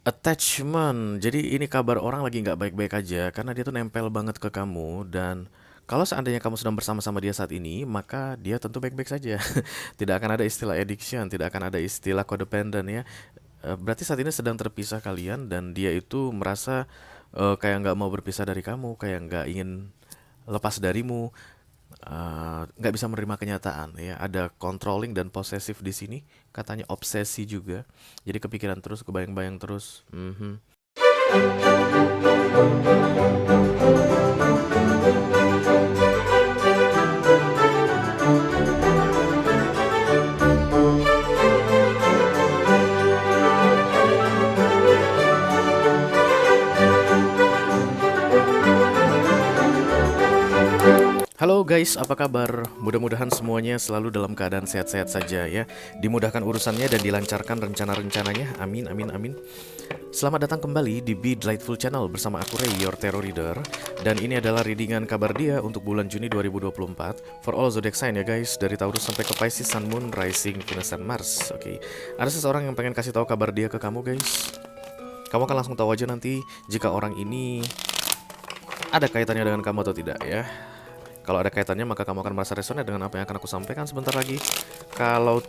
Attachment. Jadi ini kabar orang lagi nggak baik-baik aja karena dia tuh nempel banget ke kamu dan kalau seandainya kamu sedang bersama-sama dia saat ini, maka dia tentu baik-baik saja. Tidak akan ada istilah addiction, tidak akan ada istilah codependent ya. Berarti saat ini sedang terpisah kalian dan dia itu merasa kayak nggak mau berpisah dari kamu, kayak nggak ingin lepas darimu, nggak bisa menerima kenyataan ya. Ada controlling dan possessive di sini, katanya obsesi juga. Jadi kepikiran terus, kebayang-bayang terus. Mhm. Halo guys, apa kabar? Mudah-mudahan semuanya selalu dalam keadaan sehat-sehat saja ya. Dimudahkan urusannya dan dilancarkan rencana-rencananya. Amin, amin, amin. Selamat datang kembali di Be Delightful Channel bersama aku Ray, your Tarot Reader. Dan ini adalah readingan kabar dia untuk bulan Juni 2024 for all zodiac sign ya guys, dari Taurus sampai ke Pisces, Sun, Moon, Rising, Venus, dan Mars. Oke, ada seseorang yang pengen kasih tahu kabar dia ke kamu guys. Kamu akan langsung tahu aja nanti jika orang ini ada kaitannya dengan kamu atau tidak ya. Kalau ada kaitannya maka kamu akan merasa resonate dengan apa yang akan aku sampaikan sebentar lagi. Kalau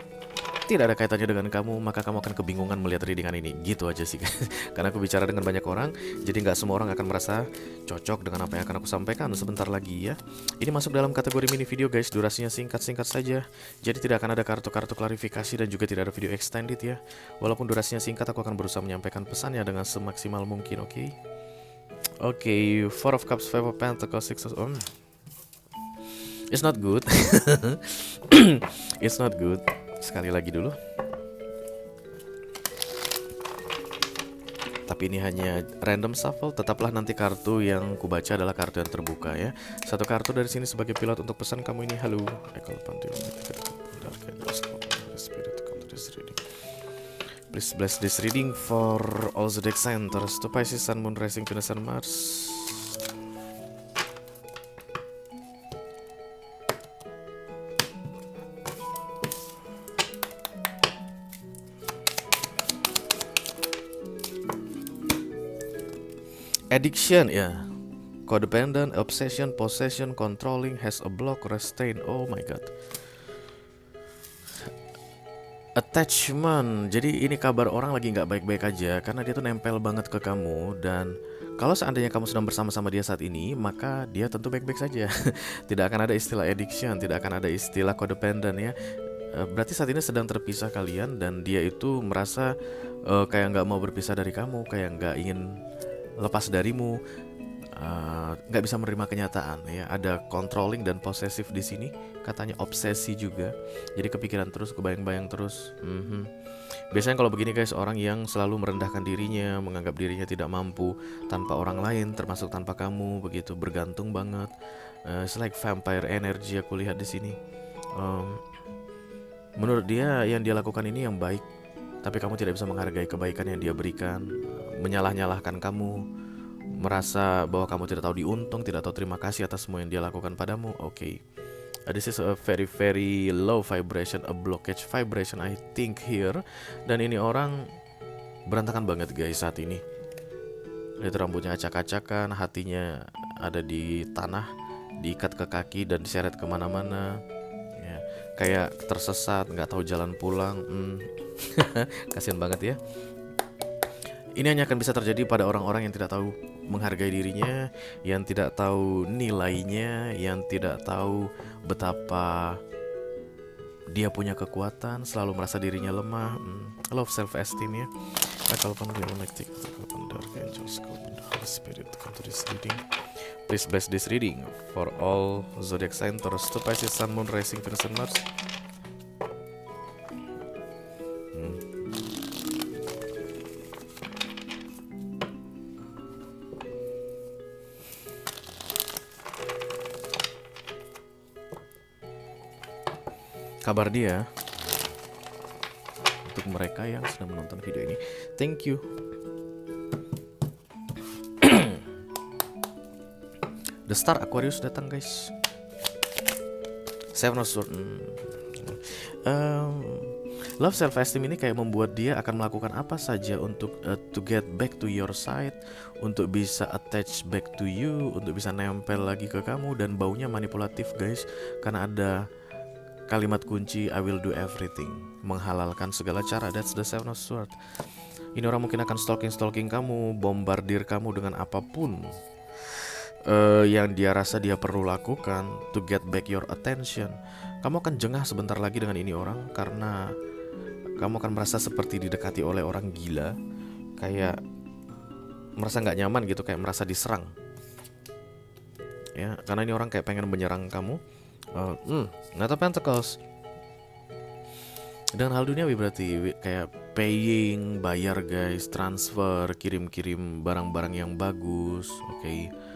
tidak ada kaitannya dengan kamu, maka kamu akan kebingungan melihat readingan ini. Gitu aja sih. Karena aku bicara dengan banyak orang, jadi nggak semua orang akan merasa cocok dengan apa yang akan aku sampaikan sebentar lagi ya. Ini masuk dalam kategori mini video guys, durasinya singkat-singkat saja. Jadi tidak akan ada kartu-kartu klarifikasi dan juga tidak ada video extended ya. Walaupun durasinya singkat, aku akan berusaha menyampaikan pesannya dengan semaksimal mungkin, oke? Oke, Four of Cups, Five of Pentacles, Six of... It's not good. It's not good. Sekali lagi dulu. Tapi ini hanya random shuffle. Tetaplah nanti kartu yang kubaca adalah kartu yang terbuka ya. Satu kartu dari sini sebagai pilot untuk pesan kamu ini. Halo. Please bless this reading for all zodiac centers to Pisces, Sun, Moon, Rising, Venus, and Mars. Addiction ya, codependent, obsession, possession, controlling, has a block, restraint. Oh my god. Attachment. Jadi ini kabar orang lagi nggak baik-baik aja karena dia tuh nempel banget ke kamu dan kalau seandainya kamu sedang bersama-sama dia saat ini, maka dia tentu baik-baik saja. Tidak akan ada istilah addiction, tidak akan ada istilah codependent ya. Berarti saat ini sedang terpisah kalian dan dia itu merasa kayak nggak mau berpisah dari kamu, kayak nggak ingin lepas darimu, nggak bisa menerima kenyataan ya. Ada controlling dan possessive di sini, katanya obsesi juga. Jadi kepikiran terus, kebayang-bayang terus. Biasanya kalau begini guys, orang yang selalu merendahkan dirinya, menganggap dirinya tidak mampu tanpa orang lain, termasuk tanpa kamu, begitu bergantung banget. It's like vampire energy aku lihat di sini. Menurut dia yang dia lakukan ini yang baik, tapi kamu tidak bisa menghargai kebaikan yang dia berikan, menyalah-nyalahkan kamu, merasa bahwa kamu tidak tahu diuntung, tidak tahu terima kasih atas semua yang dia lakukan padamu. Oke. This is a very very low vibration, a blockage vibration I think here. Dan ini orang berantakan banget guys saat ini. Lihat rambutnya acak-acakan, hatinya ada di tanah, diikat ke kaki dan diseret kemana-mana. Ya, kayak tersesat, nggak tahu jalan pulang. Kasian banget ya. Ini hanya akan bisa terjadi pada orang-orang yang tidak tahu menghargai dirinya, yang tidak tahu nilainya, yang tidak tahu betapa dia punya kekuatan, selalu merasa dirinya lemah. Love self esteem ya. Kalau dia menetik spirit come to this reading. Please bless this reading for all zodiac signs terus to Pisces, Sun, Moon, Rising, Venus, and Mars. Kabar dia untuk mereka yang sedang menonton video ini. Thank you. The Star Aquarius datang guys. Seven of Swords. Love self-esteem ini kayak membuat dia akan melakukan apa saja untuk to get back to your side, untuk bisa attach back to you, untuk bisa nempel lagi ke kamu. Dan baunya manipulatif guys, karena ada kalimat kunci I will do everything, menghalalkan segala cara. That's the seven of swords. Ini orang mungkin akan stalking kamu, bombardir kamu dengan apapun yang dia rasa dia perlu lakukan to get back your attention. Kamu akan jengah sebentar lagi dengan ini orang, karena kamu akan merasa seperti didekati oleh orang gila, kayak merasa nggak nyaman gitu, kayak merasa diserang. Ya, karena ini orang kayak pengen menyerang kamu. Knight of Pentacles. Dengan hal duniawi berarti kayak paying, bayar guys, transfer, kirim-kirim barang-barang yang bagus, oke.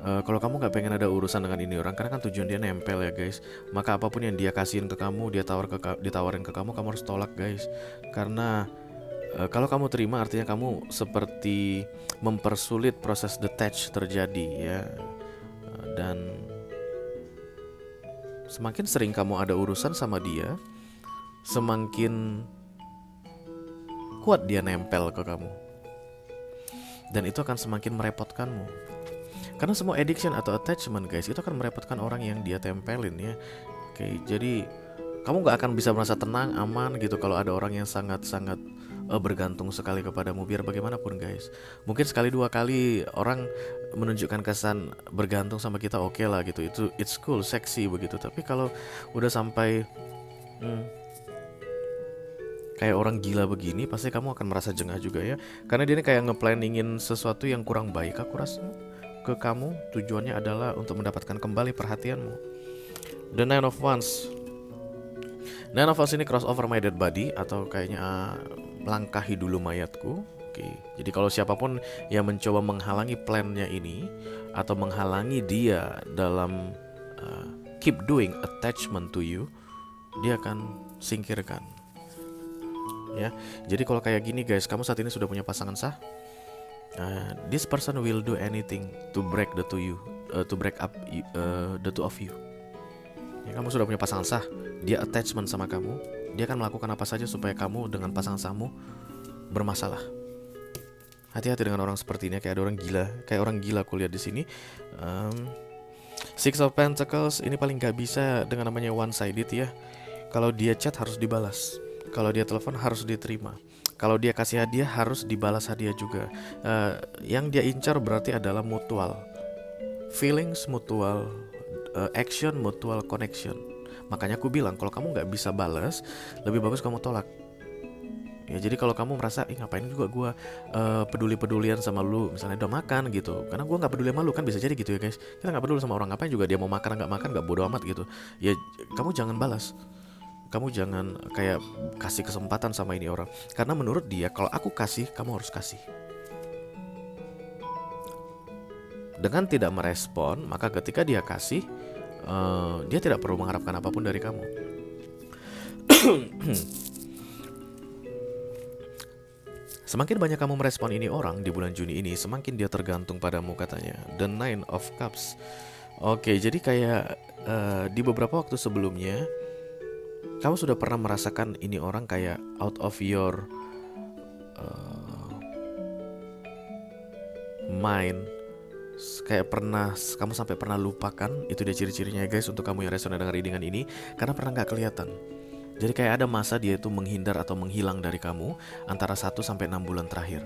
Kalau kamu nggak pengen ada urusan dengan ini orang, karena kan tujuan dia nempel ya guys, maka apapun yang dia kasihin ke kamu, ditawarin ke kamu harus tolak guys. Karena kalau kamu terima artinya kamu seperti mempersulit proses detach terjadi ya. Dan semakin sering kamu ada urusan sama dia, semakin kuat dia nempel ke kamu. Dan itu akan semakin merepotkanmu. Karena semua addiction atau attachment guys, itu akan merepotkan orang yang dia tempelin ya. Oke, jadi kamu gak akan bisa merasa tenang, aman gitu kalau ada orang yang sangat-sangat bergantung sekali kepadamu. Biar bagaimanapun guys, mungkin sekali dua kali orang menunjukkan kesan bergantung sama kita, oke lah gitu, itu it's cool, seksi begitu. Tapi kalau udah sampai kayak orang gila begini, pasti kamu akan merasa jengah juga ya. Karena dia ini kayak ngeplanningin sesuatu yang kurang baik aku rasa ke kamu. Tujuannya adalah untuk mendapatkan kembali perhatianmu. The Nine of Wands. Nine of Wands ini cross over my dead body, atau kayaknya langkahi dulu mayatku. Oke. Jadi kalau siapapun yang mencoba menghalangi plannya ini, atau menghalangi dia dalam keep doing attachment to you, dia akan singkirkan. Ya. Jadi kalau kayak gini guys, kamu saat ini sudah punya pasangan sah. This person will do anything to break the two you, to break up the two of you. Ya, kamu sudah punya pasangan sah, dia attachment sama kamu, dia akan melakukan apa saja supaya kamu dengan pasangan sahmu bermasalah. Hati-hati dengan orang seperti ini, kayak ada orang gila, kayak orang gila aku lihat di sini. Six of Pentacles ini paling gak bisa dengan namanya one sided ya. Kalau dia chat harus dibalas, kalau dia telepon harus diterima. Kalau dia kasih hadiah harus dibalas hadiah juga. Yang dia incar berarti adalah mutual, feelings mutual, action mutual, connection. Makanya aku bilang kalau kamu nggak bisa balas, lebih bagus kamu tolak. Ya jadi kalau kamu merasa, ngapain juga gue peduli-pedulian sama lu, misalnya udah makan gitu, karena gue nggak peduli sama lu, kan bisa jadi gitu ya guys. Kita nggak peduli sama orang, ngapain juga dia mau makan nggak makan, nggak bodo amat gitu. Ya kamu jangan balas. Kamu jangan kayak kasih kesempatan sama ini orang, karena menurut dia kalau aku kasih, kamu harus kasih. Dengan tidak merespon, maka ketika dia kasih, dia tidak perlu mengharapkan apapun dari kamu. Semakin banyak kamu merespon ini orang di bulan Juni ini, semakin dia tergantung padamu katanya. The Nine of Cups. Oke, jadi kayak di beberapa waktu sebelumnya kamu sudah pernah merasakan ini orang kayak out of your mind, kayak pernah kamu sampai pernah lupakan. Itu dia ciri-cirinya guys, untuk kamu yang resonate dengan readingan ini, karena pernah gak kelihatan. Jadi kayak ada masa dia itu menghindar atau menghilang dari kamu antara 1 sampai 6 bulan terakhir.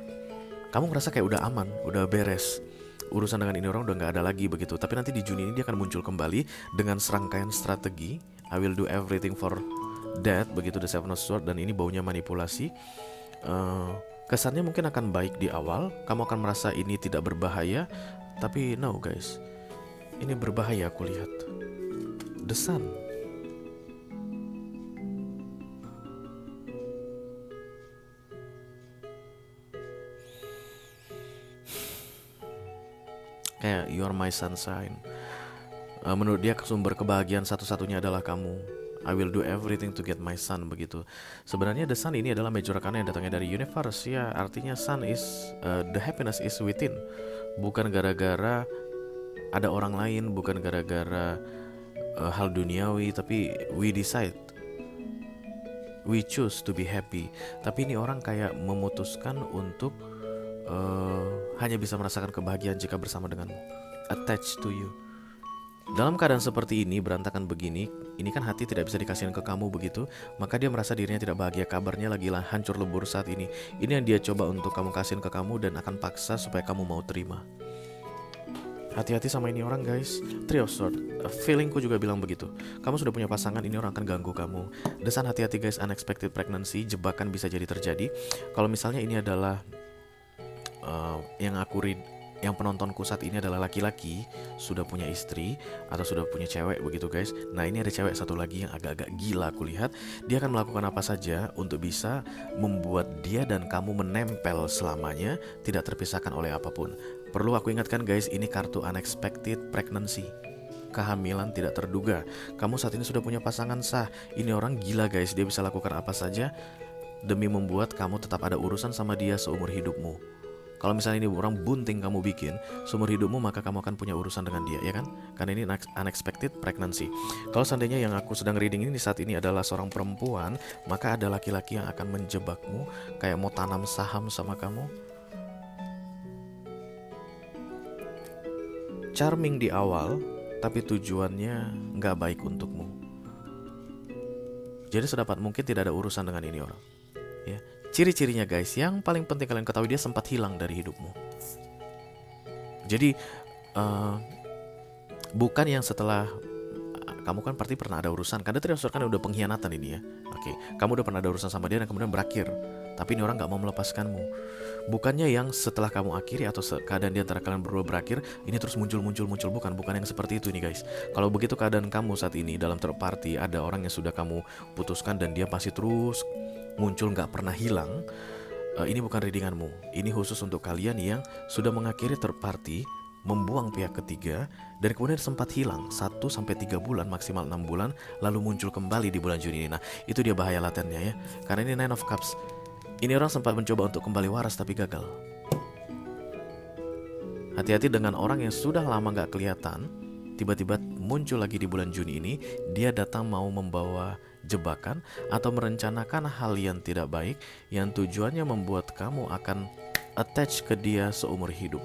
Kamu ngerasa kayak udah aman, udah beres, urusan dengan ini orang udah gak ada lagi begitu. Tapi nanti di Juni ini dia akan muncul kembali dengan serangkaian strategi. I will do everything for that, begitu, the Seven of Swords. Dan ini baunya manipulasi. Kesannya mungkin akan baik di awal, kamu akan merasa ini tidak berbahaya. Tapi no guys, ini berbahaya aku lihat. The Sun. Kayak you are my sunshine. Menurut dia sumber kebahagiaan satu-satunya adalah kamu. I will do everything to get my sun, begitu. Sebenarnya the sun ini adalah major arcana yang datangnya dari universe ya. Artinya sun is the happiness is within. Bukan gara-gara ada orang lain, bukan gara-gara hal duniawi, tapi we decide we choose to be happy. Tapi ini orang kayak memutuskan untuk hanya bisa merasakan kebahagiaan jika bersama denganmu, attached to you. Dalam keadaan seperti ini, berantakan begini, ini kan hati tidak bisa dikasihin ke kamu begitu, maka dia merasa dirinya tidak bahagia, kabarnya lagi lah hancur lebur saat ini. Ini yang dia coba untuk kamu kasihin ke kamu dan akan paksa supaya kamu mau terima. Hati-hati sama ini orang guys. Three of Swords, feelingku juga bilang begitu. Kamu sudah punya pasangan, ini orang akan ganggu kamu. Desan hati-hati guys, unexpected pregnancy, jebakan bisa jadi terjadi. Kalau misalnya ini adalah yang penontonku saat ini adalah laki-laki, sudah punya istri atau sudah punya cewek begitu guys. Nah ini ada cewek satu lagi yang agak-agak gila aku lihat. Dia akan melakukan apa saja untuk bisa membuat dia dan kamu menempel selamanya, tidak terpisahkan oleh apapun. Perlu aku ingatkan guys, ini kartu unexpected pregnancy, kehamilan tidak terduga. Kamu saat ini sudah punya pasangan sah. Ini orang gila guys, dia bisa lakukan apa saja demi membuat kamu tetap ada urusan sama dia seumur hidupmu. Kalau misalnya ini orang bunting kamu bikin seumur hidupmu, maka kamu akan punya urusan dengan dia, ya kan? Karena ini unexpected pregnancy. Kalau seandainya yang aku sedang reading ini saat ini adalah seorang perempuan, maka ada laki-laki yang akan menjebakmu, kayak mau tanam saham sama kamu. Charming di awal, tapi tujuannya nggak baik untukmu. Jadi sedapat mungkin tidak ada urusan dengan ini orang, ya. Ciri-cirinya guys, yang paling penting kalian ketahui, dia sempat hilang dari hidupmu. Jadi bukan yang setelah kamu kan pasti pernah ada urusan, karena Three of Swords kan udah pengkhianatan ini ya. Oke, kamu udah pernah ada urusan sama dia dan kemudian berakhir, tapi ini orang gak mau melepaskanmu. Bukannya yang setelah kamu akhiri atau keadaan di antara kalian berdua berakhir, ini terus muncul, bukan yang seperti itu nih guys. Kalau begitu keadaan kamu saat ini dalam third party, ada orang yang sudah kamu putuskan dan dia pasti terus muncul, gak pernah hilang. Ini bukan readinganmu. Ini khusus untuk kalian yang sudah mengakhiri third party, membuang pihak ketiga, dan kemudian sempat hilang 1-3 bulan, maksimal 6 bulan, lalu muncul kembali di bulan Juni ini. Nah itu dia bahaya latennya ya, karena ini Nine of Cups. Ini orang sempat mencoba untuk kembali waras tapi gagal. Hati-hati dengan orang yang sudah lama gak kelihatan, tiba-tiba muncul lagi di bulan Juni ini. Dia datang mau membawa jebakan atau merencanakan hal yang tidak baik, yang tujuannya membuat kamu akan attach ke dia seumur hidup.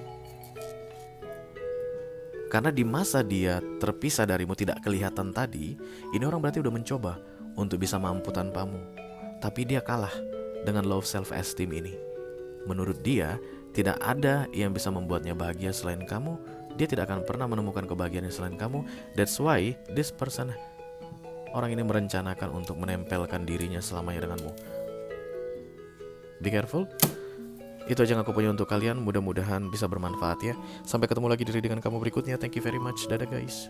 Karena di masa dia terpisah darimu, tidak kelihatan tadi, ini orang berarti udah mencoba untuk bisa mampu tanpamu. Tapi dia kalah dengan low self-esteem ini. Menurut dia, tidak ada yang bisa membuatnya bahagia selain kamu. Dia tidak akan pernah menemukan kebahagiaan selain kamu. That's why this person, orang ini merencanakan untuk menempelkan dirinya selamanya denganmu. Be careful. Itu aja yang aku punya untuk kalian. Mudah-mudahan bisa bermanfaat ya. Sampai ketemu lagi di readingan kamu berikutnya. Thank you very much. Dadah guys.